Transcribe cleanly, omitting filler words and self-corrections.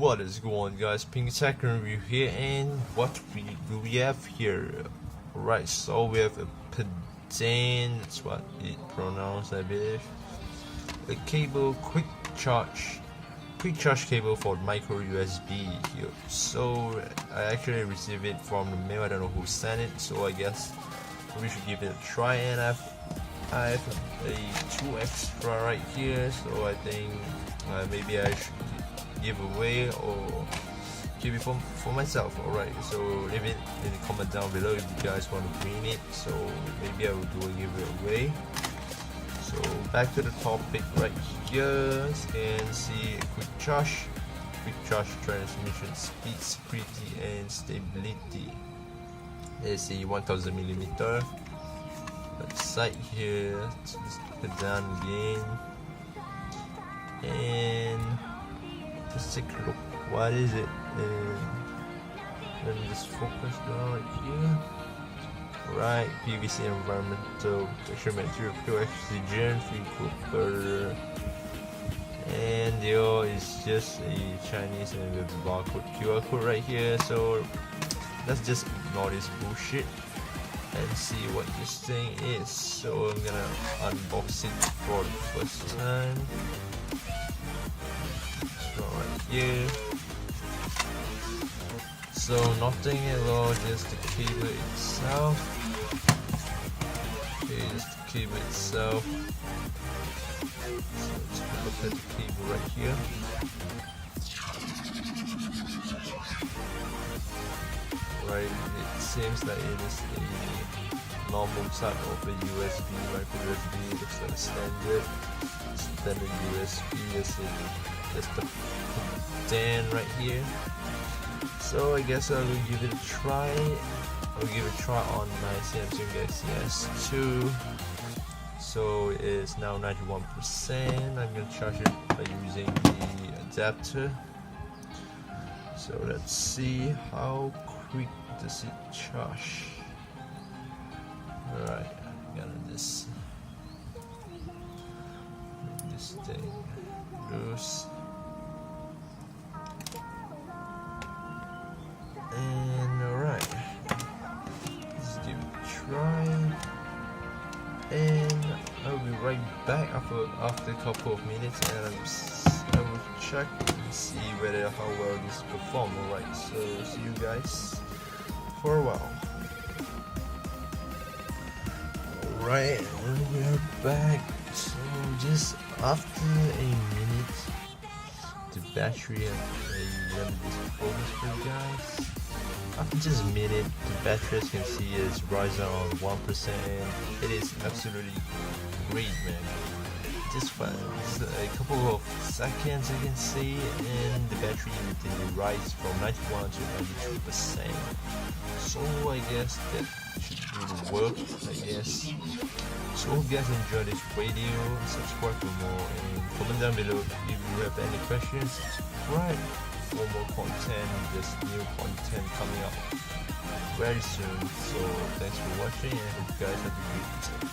What is going on, guys? Pink Second Review here, and what do we have here? Right, so we have a Pedane, that's what it pronounced, I believe. A cable, quick charge cable for micro USB here. So I actually received it from the mail. I don't know who sent it, so I guess we should give it a try. And I have a 2 extra right here, so I think maybe I should give away or keep it for myself. Alright, so leave it in the comment down below if you guys want to win it, so maybe I will do a giveaway. So back to the topic right here, and see a quick charge transmission speed, security and stability. There's a 1000mm. Let's side here, let's put it down again, and just take a look. What is it? And let me just focus down right here. Right, PVC environmental protection material, pure oxygen, free cooper, and there is just a Chinese and with a barcode QR code right here. So let's just ignore this bullshit and see what this thing is. So I'm gonna unbox it for the first time. So right here. So nothing at all, just the cable itself. Okay, just the cable itself. So let's look at the cable right here. Right, it seems that it is a normal type of a USB, micro USB. Looks like standard USB. There's the Pedane right here. So I guess I will give it a try. I'll give it a try on my Samsung Galaxy S2. So it's now 91%. I'm gonna charge it by using the adapter. So let's see how quick does it charge. Alright, I'm gonna just make this thing loose. And alright, let's give it a try, and I'll be right back after a couple of minutes, and I will check and see how well this performs. Alright, so see you guys for a while. Alright, and we are back. So just after a minute, the battery, let me just focus for you guys. After just a minute, the battery, as you can see, is rising on 1%. It is absolutely great, man. Just for a couple of seconds, you can see, and the battery did rise from 91 to 92%. So I guess that should really work, I guess. So hope you guys enjoyed this video. Subscribe for more, and comment down below if you have any questions. Subscribe for more content. There's new content coming up very soon. So thanks for watching, and I hope you guys have a good day.